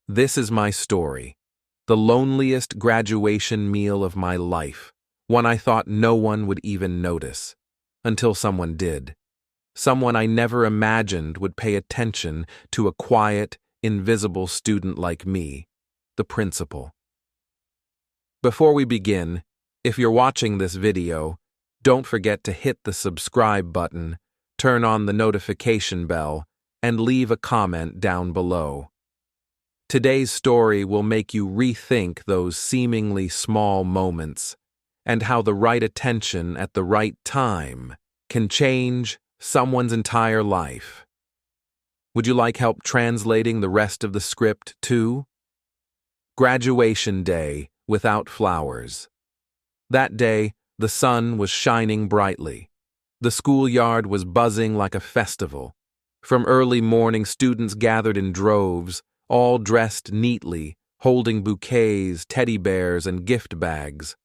This is my story. The loneliest graduation meal of my life, one I thought no one would even notice. Until someone did. Someone I never imagined would pay attention to a quiet, invisible student like me, the principal. Before we begin, if you're watching this video, don't forget to hit the subscribe button, turn on the notification bell, and leave a comment down below. Today's story will make you rethink those seemingly small moments and how the right attention at the right time can change someone's entire life. Would you like help translating the rest of the script too? Graduation day without flowers. That day, the sun was shining brightly. The schoolyard was buzzing like a festival. From early morning, students gathered in droves, all dressed neatly, holding bouquets, teddy bears, and gift bags.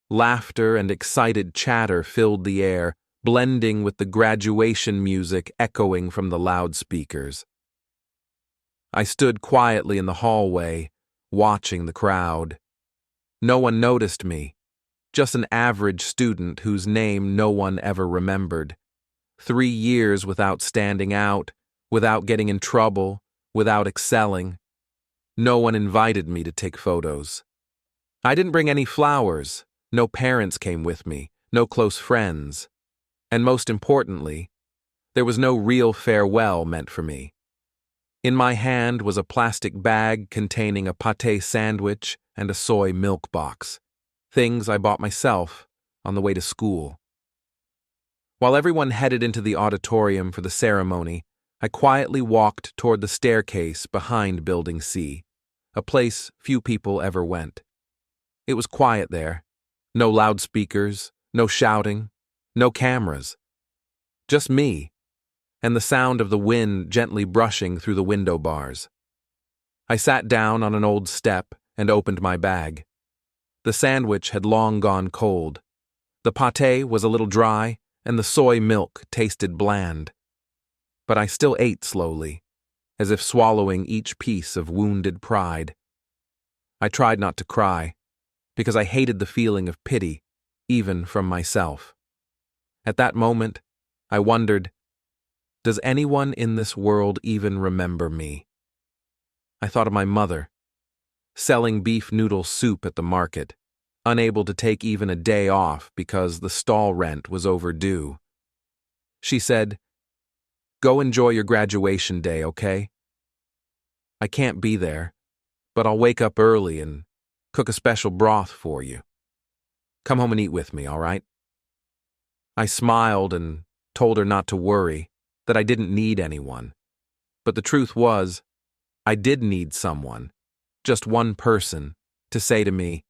Laughter and excited chatter filled the air, blending with the graduation music echoing from the loudspeakers. I stood quietly in the hallway, watching the crowd. No one noticed me, just an average student whose name no one ever remembered. 3 years without standing out, without getting in trouble, without excelling. No one invited me to take photos. I didn't bring any flowers. No parents came with me, no close friends. And most importantly, there was no real farewell meant for me. In my hand was a plastic bag containing a pâté sandwich and a soy milk box, things I bought myself on the way to school. While everyone headed into the auditorium for the ceremony, I quietly walked toward the staircase behind Building C, a place few people ever went. It was quiet there. No loudspeakers, no shouting, no cameras. Just me, and the sound of the wind gently brushing through the window bars. I sat down on an old step and opened my bag. The sandwich had long gone cold. The pâté was a little dry, and the soy milk tasted bland. But I still ate slowly, as if swallowing each piece of wounded pride. I tried not to cry, because I hated the feeling of pity, even from myself. At that moment, I wondered, does anyone in this world even remember me? I thought of my mother, selling beef noodle soup at the market, unable to take even a day off because the stall rent was overdue. She said, "Go enjoy your graduation day, okay? I can't be there, but I'll wake up early and cook a special broth for you. Come home and eat with me, all right?" I smiled and told her not to worry, that I didn't need anyone. But the truth was, I did need someone, just one person, to say to me,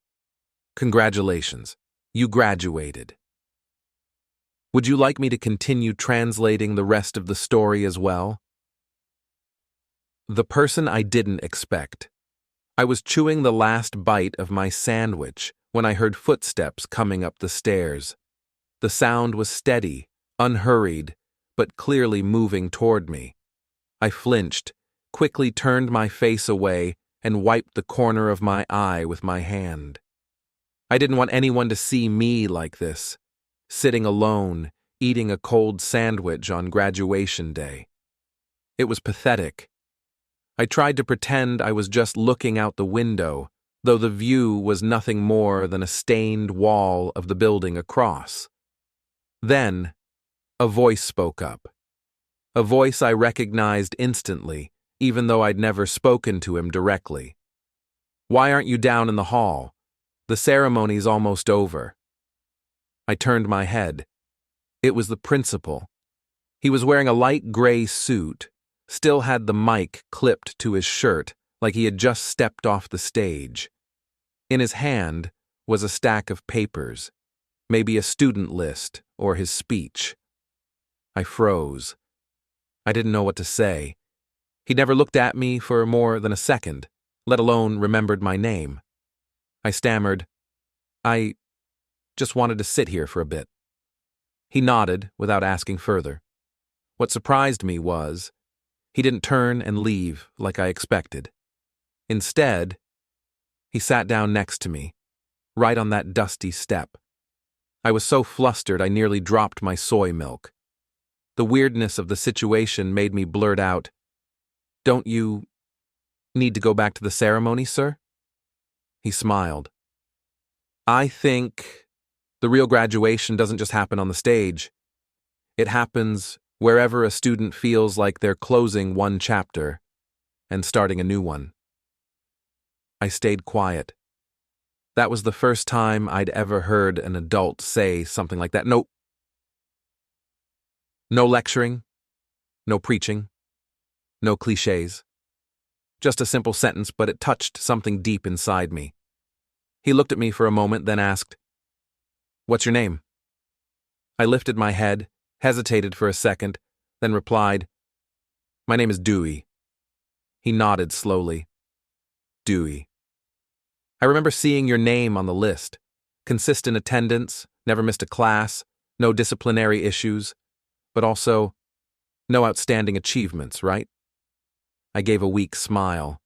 "Congratulations, you graduated." Would you like me to continue translating the rest of the story as well? The person I didn't expect. I was chewing the last bite of my sandwich when I heard footsteps coming up the stairs. The sound was steady, unhurried, but clearly moving toward me. I flinched, quickly turned my face away, and wiped the corner of my eye with my hand. I didn't want anyone to see me like this, sitting alone, eating a cold sandwich on graduation day. It was pathetic. I tried to pretend I was just looking out the window, though the view was nothing more than a stained wall of the building across. Then, a voice spoke up. A voice I recognized instantly, even though I'd never spoken to him directly. "Why aren't you down in the hall? The ceremony's almost over." I turned my head. It was the principal. He was wearing a light gray suit, still had the mic clipped to his shirt like he had just stepped off the stage. In his hand was a stack of papers, maybe a student list or his speech. I froze. I didn't know what to say. He never looked at me for more than a second, let alone remembered my name. I stammered, "I just wanted to sit here for a bit." He nodded without asking further. What surprised me was, he didn't turn and leave like I expected. Instead, he sat down next to me, right on that dusty step. I was so flustered I nearly dropped my soy milk. The weirdness of the situation made me blurt out, "Don't you need to go back to the ceremony, sir?" He smiled. "I think the real graduation doesn't just happen on the stage. It happens wherever a student feels like they're closing one chapter and starting a new one." I stayed quiet. That was the first time I'd ever heard an adult say something like that. No lecturing, no preaching, no cliches. Just a simple sentence, but it touched something deep inside me. He looked at me for a moment, then asked, "What's your name?" I lifted my head, hesitated for a second, then replied, "My name is Dewey." He nodded slowly. "Dewey. I remember seeing your name on the list. Consistent attendance, never missed a class, no disciplinary issues, but also no outstanding achievements, right?" I gave a weak smile.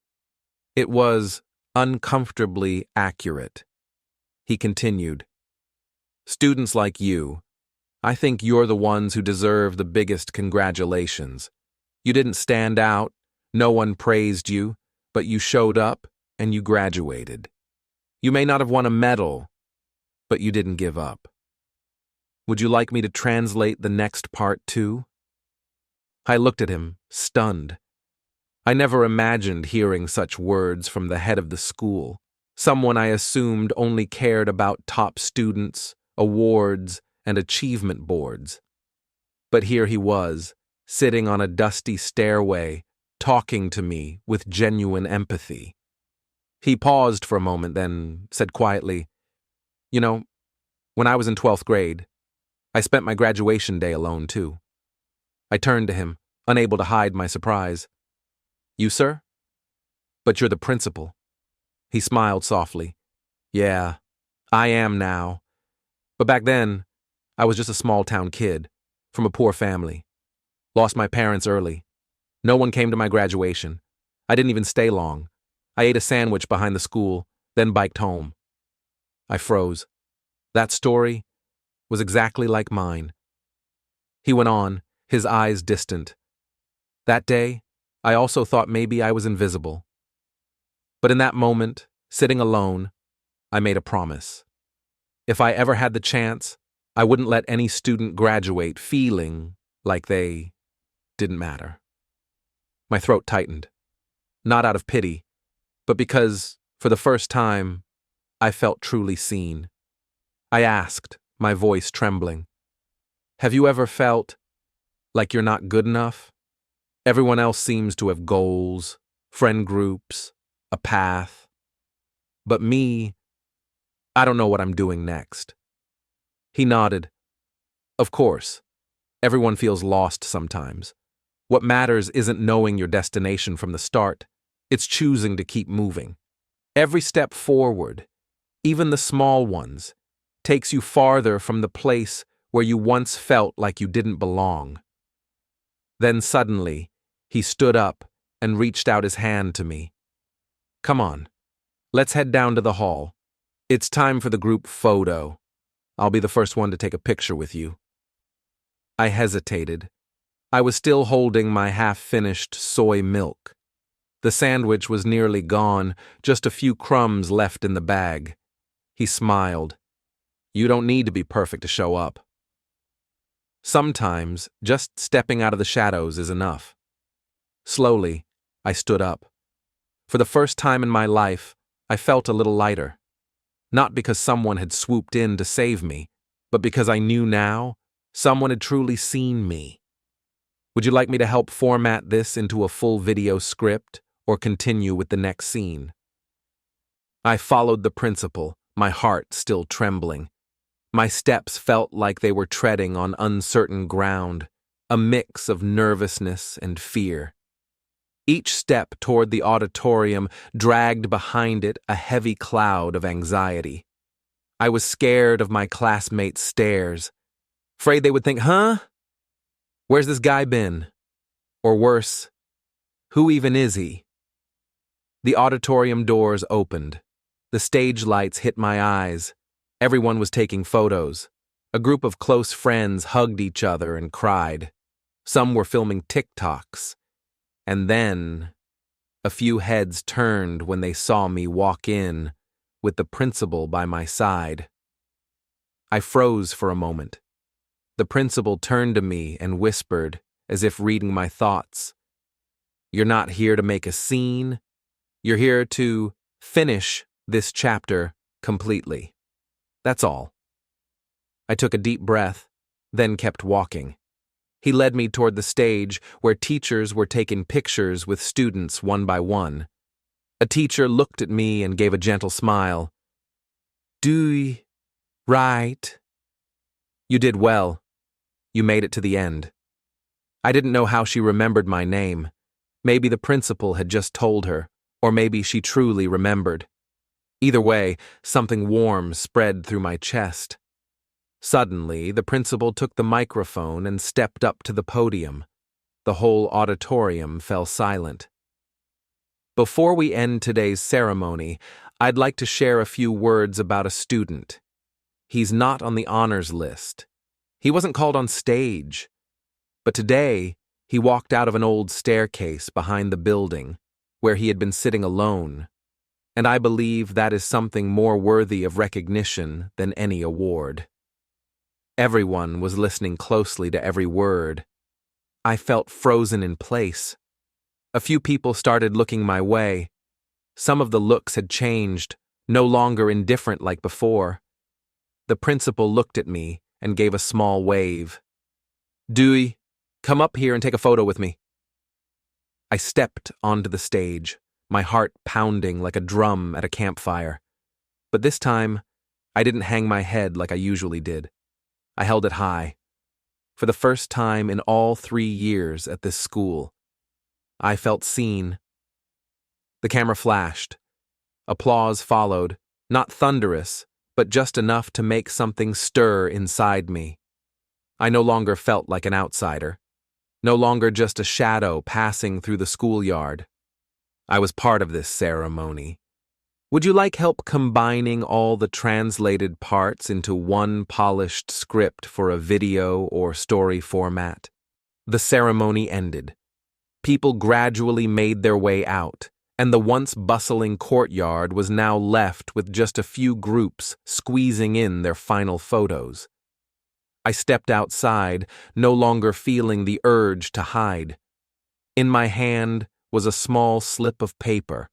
It was uncomfortably accurate. He continued, "Students like you, I think you're the ones who deserve the biggest congratulations. You didn't stand out, no one praised you, but you showed up and you graduated. You may not have won a medal, but you didn't give up. Would you like me to translate the next part too?" I looked at him, stunned. I never imagined hearing such words from the head of the school, someone I assumed only cared about top students, awards, and achievement boards. But here he was, sitting on a dusty stairway, talking to me with genuine empathy. He paused for a moment, then said quietly, "You know, when I was in 12th grade, I spent my graduation day alone too." I turned to him, unable to hide my surprise. "You, sir? But you're the principal." He smiled softly. "Yeah, I am now. But back then, I was just a small-town kid, from a poor family. Lost my parents early. No one came to my graduation. I didn't even stay long. I ate a sandwich behind the school, then biked home." I froze. That story was exactly like mine. He went on, his eyes distant. "That day, I also thought maybe I was invisible. But in that moment, sitting alone, I made a promise. If I ever had the chance, I wouldn't let any student graduate feeling like they didn't matter." My throat tightened, not out of pity, but because, for the first time, I felt truly seen. I asked, my voice trembling, "Have you ever felt like you're not good enough? Everyone else seems to have goals, friend groups, a path. But me, I don't know what I'm doing next." He nodded. "Of course, everyone feels lost sometimes. What matters isn't knowing your destination from the start. It's choosing to keep moving. Every step forward, even the small ones, takes you farther from the place where you once felt like you didn't belong." Then suddenly, he stood up and reached out his hand to me. "Come on, let's head down to the hall. It's time for the group photo. I'll be the first one to take a picture with you." I hesitated. I was still holding my half-finished soy milk. The sandwich was nearly gone, just a few crumbs left in the bag. He smiled. "You don't need to be perfect to show up. Sometimes, just stepping out of the shadows is enough." Slowly, I stood up. For the first time in my life, I felt a little lighter. Not because someone had swooped in to save me, but because I knew now someone had truly seen me. "Would you like me to help format this into a full video script or continue with the next scene?" I followed the principal, my heart still trembling. My steps felt like they were treading on uncertain ground, a mix of nervousness and fear. Each step toward the auditorium dragged behind it a heavy cloud of anxiety. I was scared of my classmates' stares, afraid they would think, "Huh? Where's this guy been?" Or worse, "Who even is he?" The auditorium doors opened. The stage lights hit my eyes. Everyone was taking photos. A group of close friends hugged each other and cried. Some were filming TikToks. And then, a few heads turned when they saw me walk in, with the principal by my side. I froze for a moment. The principal turned to me and whispered, as if reading my thoughts, "You're not here to make a scene. You're here to finish this chapter completely. That's all." I took a deep breath, then kept walking. He led me toward the stage where teachers were taking pictures with students one by one. A teacher looked at me and gave a gentle smile. "Dewey, right. You did well. You made it to the end." I didn't know how she remembered my name. Maybe the principal had just told her, or maybe she truly remembered. Either way, something warm spread through my chest. Suddenly, the principal took the microphone and stepped up to the podium. The whole auditorium fell silent. Before we end today's ceremony, I'd like to share a few words about a student. He's not on the honors list. He wasn't called on stage. But today, he walked out of an old staircase behind the building, where he had been sitting alone. And I believe that is something more worthy of recognition than any award. Everyone was listening closely to every word. I felt frozen in place. A few people started looking my way. Some of the looks had changed, no longer indifferent like before. The principal looked at me and gave a small wave. "Dewey, come up here and take a photo with me." I stepped onto the stage, my heart pounding like a drum at a campfire. But this time, I didn't hang my head like I usually did. I held it high. For the first time in all 3 years at this school, I felt seen. The camera flashed. Applause followed, not thunderous, but just enough to make something stir inside me. I no longer felt like an outsider, no longer just a shadow passing through the schoolyard. I was part of this ceremony. Would you like help combining all the translated parts into one polished script for a video or story format? The ceremony ended. People gradually made their way out, and the once bustling courtyard was now left with just a few groups squeezing in their final photos. I stepped outside, no longer feeling the urge to hide. In my hand was a small slip of paper,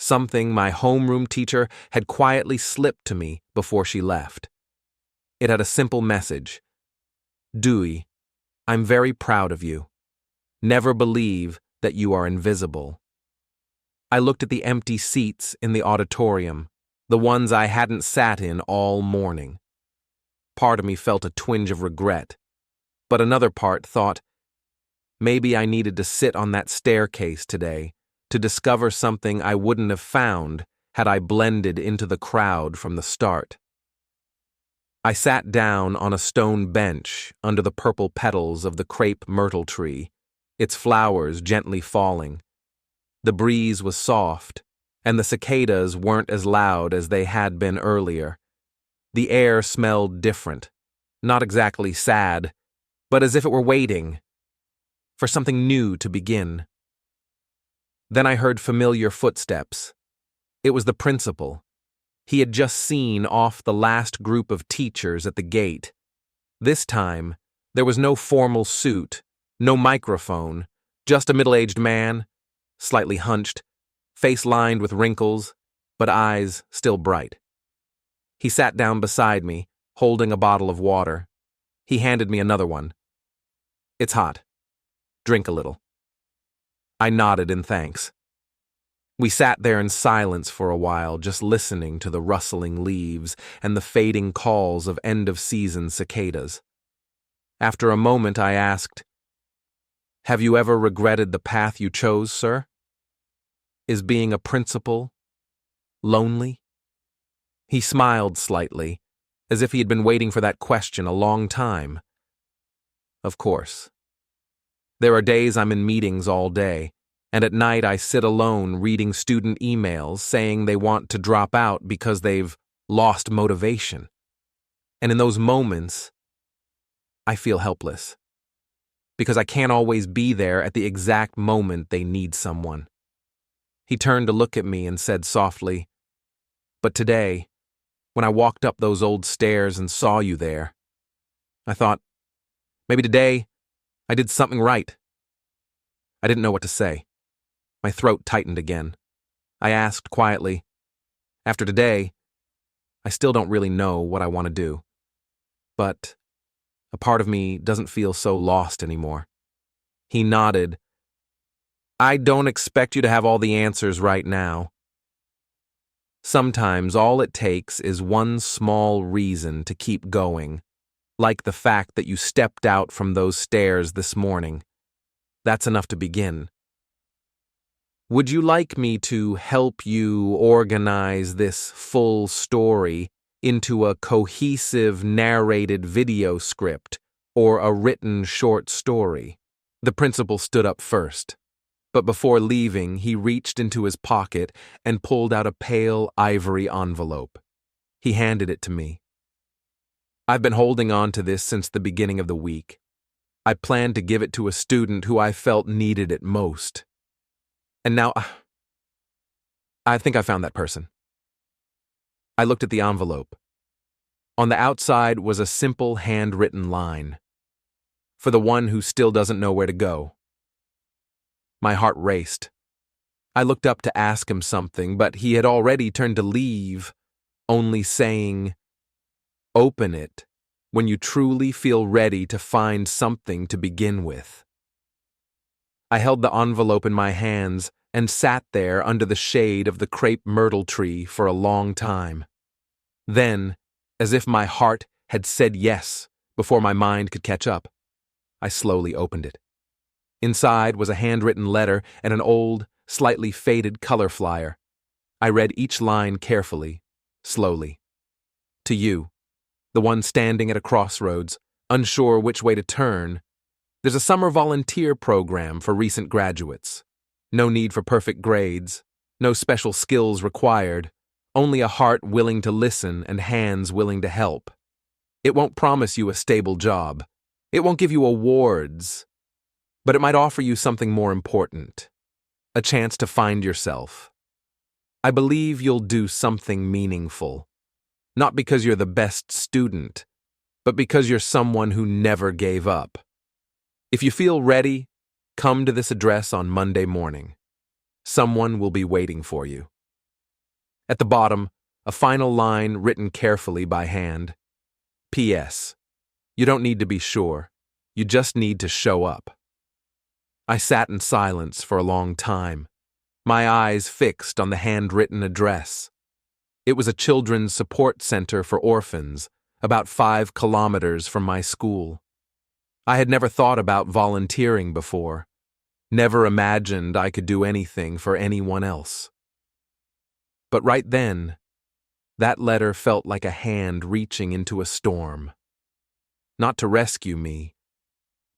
something my homeroom teacher had quietly slipped to me before she left. It had a simple message. "Dewey, I'm very proud of you. Never believe that you are invisible." I looked at the empty seats in the auditorium, the ones I hadn't sat in all morning. Part of me felt a twinge of regret, but another part thought, maybe I needed to sit on that staircase today to discover something I wouldn't have found had I blended into the crowd from the start. I sat down on a stone bench under the purple petals of the crepe myrtle tree, its flowers gently falling. The breeze was soft, and the cicadas weren't as loud as they had been earlier. The air smelled different, not exactly sad, but as if it were waiting for something new to begin. Then I heard familiar footsteps. It was the principal. He had just seen off the last group of teachers at the gate. This time, there was no formal suit, no microphone, just a middle-aged man, slightly hunched, face lined with wrinkles, but eyes still bright. He sat down beside me, holding a bottle of water. He handed me another one. "It's hot. Drink a little." I nodded in thanks. We sat there in silence for a while, just listening to the rustling leaves and the fading calls of end-of-season cicadas. After a moment, I asked, "Have you ever regretted the path you chose, sir? Is being a principal lonely?" He smiled slightly, as if he had been waiting for that question a long time. "Of course. There are days I'm in meetings all day, And at night I sit alone reading student emails saying they want to drop out because they've lost motivation. And in those moments, I feel helpless. Because I can't always be there at the exact moment they need someone. He turned to look at me and said softly, "But today, when I walked up those old stairs and saw you there, I thought, maybe today I did something right." I didn't know what to say. My throat tightened again. I asked quietly, "After today, I still don't really know what I want to do. But a part of me doesn't feel so lost anymore." He nodded. "I don't expect you to have all the answers right now. Sometimes all it takes is one small reason to keep going, like the fact that you stepped out from those stairs this morning. That's enough to begin. Would you like me to help you organize this full story into a cohesive narrated video script or a written short story?" The principal stood up first, but before leaving, he reached into his pocket and pulled out a pale ivory envelope. He handed it to me. "I've been holding on to this since the beginning of the week. I planned to give it to a student who I felt needed it most. And now, I think I found that person." I looked at the envelope. On the outside was a simple handwritten line. "For the one who still doesn't know where to go." My heart raced. I looked up to ask him something, but he had already turned to leave, only saying, "Open it when you truly feel ready to find something to begin with." I held the envelope in my hands and sat there under the shade of the crepe myrtle tree for a long time. Then, as if my heart had said yes before my mind could catch up, I slowly opened it. Inside was a handwritten letter and an old, slightly faded color flyer. I read each line carefully, slowly. "To you, the one standing at a crossroads, unsure which way to turn, there's a summer volunteer program for recent graduates. No need for perfect grades, no special skills required, only a heart willing to listen and hands willing to help. It won't promise you a stable job. It won't give you awards, but it might offer you something more important, a chance to find yourself. I believe you'll do something meaningful, not because you're the best student, but because you're someone who never gave up. If you feel ready, come to this address on Monday morning. Someone will be waiting for you." At the bottom, a final line written carefully by hand. "P.S. You don't need to be sure. You just need to show up." I sat in silence for a long time, my eyes fixed on the handwritten address. It was a children's support center for orphans, about 5 kilometers from my school. I had never thought about volunteering before, never imagined I could do anything for anyone else. But right then, that letter felt like a hand reaching into a storm. Not to rescue me,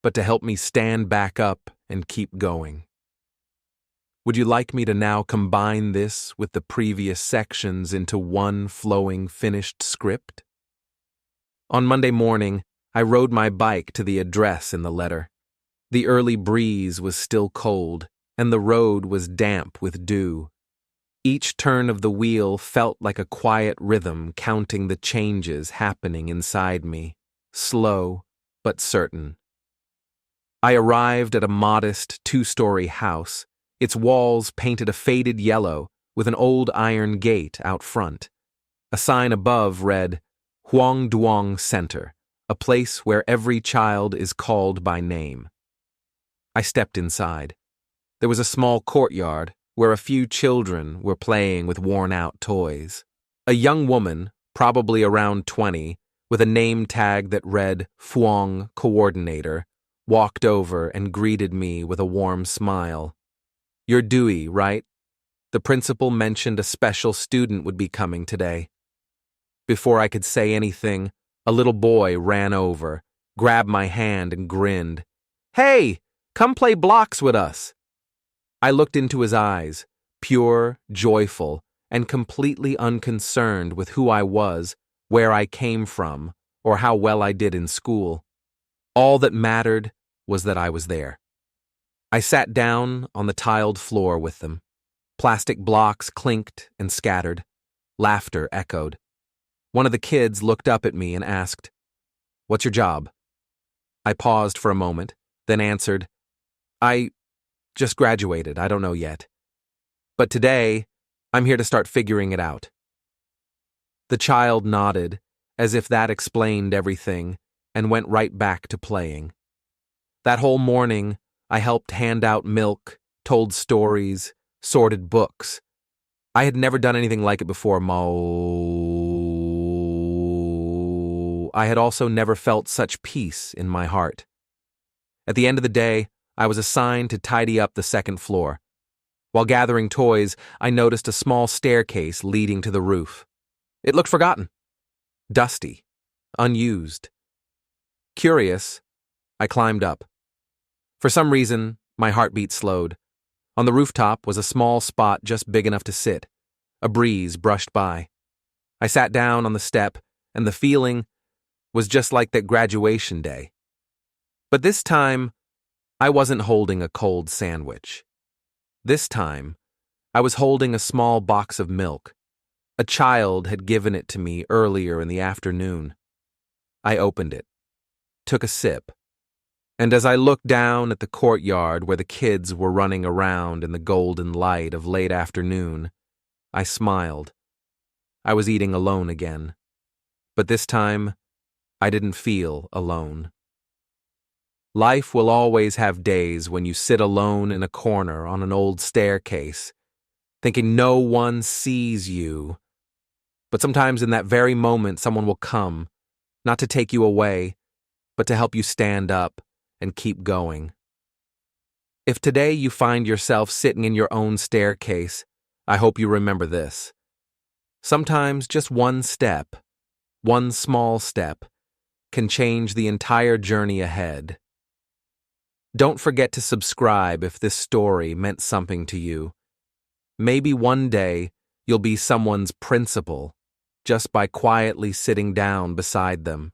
but to help me stand back up and keep going. Would you like me to now combine this with the previous sections into one flowing finished script? On Monday morning, I rode my bike to the address in the letter. The early breeze was still cold, and the road was damp with dew. Each turn of the wheel felt like a quiet rhythm counting the changes happening inside me, slow but certain. I arrived at a modest 2-story house, its walls painted a faded yellow with an old iron gate out front. A sign above read, "Huang Duong Center, a place where every child is called by name." I stepped inside. There was a small courtyard where a few children were playing with worn-out toys. A young woman, probably around 20, with a name tag that read Phuong Coordinator, walked over and greeted me with a warm smile. "You're Dewey, right? The principal mentioned a special student would be coming today." Before I could say anything, a little boy ran over, grabbed my hand and grinned. "Hey, come play blocks with us." I looked into his eyes, pure, joyful, and completely unconcerned with who I was, where I came from, or how well I did in school. All that mattered was that I was there. I sat down on the tiled floor with them. Plastic blocks clinked and scattered. Laughter echoed. One of the kids looked up at me and asked, "What's your job?" I paused for a moment, then answered, "I just graduated, I don't know yet. But today, I'm here to start figuring it out." The child nodded, as if that explained everything, and went right back to playing. That whole morning, I helped hand out milk, told stories, sorted books. I had never done anything like it before, Mo. I had also never felt such peace in my heart. At the end of the day, I was assigned to tidy up the second floor. While gathering toys, I noticed a small staircase leading to the roof. It looked forgotten, dusty, unused. Curious, I climbed up. For some reason, my heartbeat slowed. On the rooftop was a small spot just big enough to sit. A breeze brushed by. I sat down on the step, and the feeling was just like that graduation day. But this time, I wasn't holding a cold sandwich. This time, I was holding a small box of milk. A child had given it to me earlier in the afternoon. I opened it, took a sip, and as I looked down at the courtyard where the kids were running around in the golden light of late afternoon, I smiled. I was eating alone again. But this time, I didn't feel alone. Life will always have days when you sit alone in a corner on an old staircase, thinking no one sees you. But sometimes in that very moment, someone will come, not to take you away, but to help you stand up and keep going. If today you find yourself sitting in your own staircase, I hope you remember this. Sometimes just one step, one small step, can change the entire journey ahead. Don't forget to subscribe if this story meant something to you. Maybe one day you'll be someone's principal just by quietly sitting down beside them.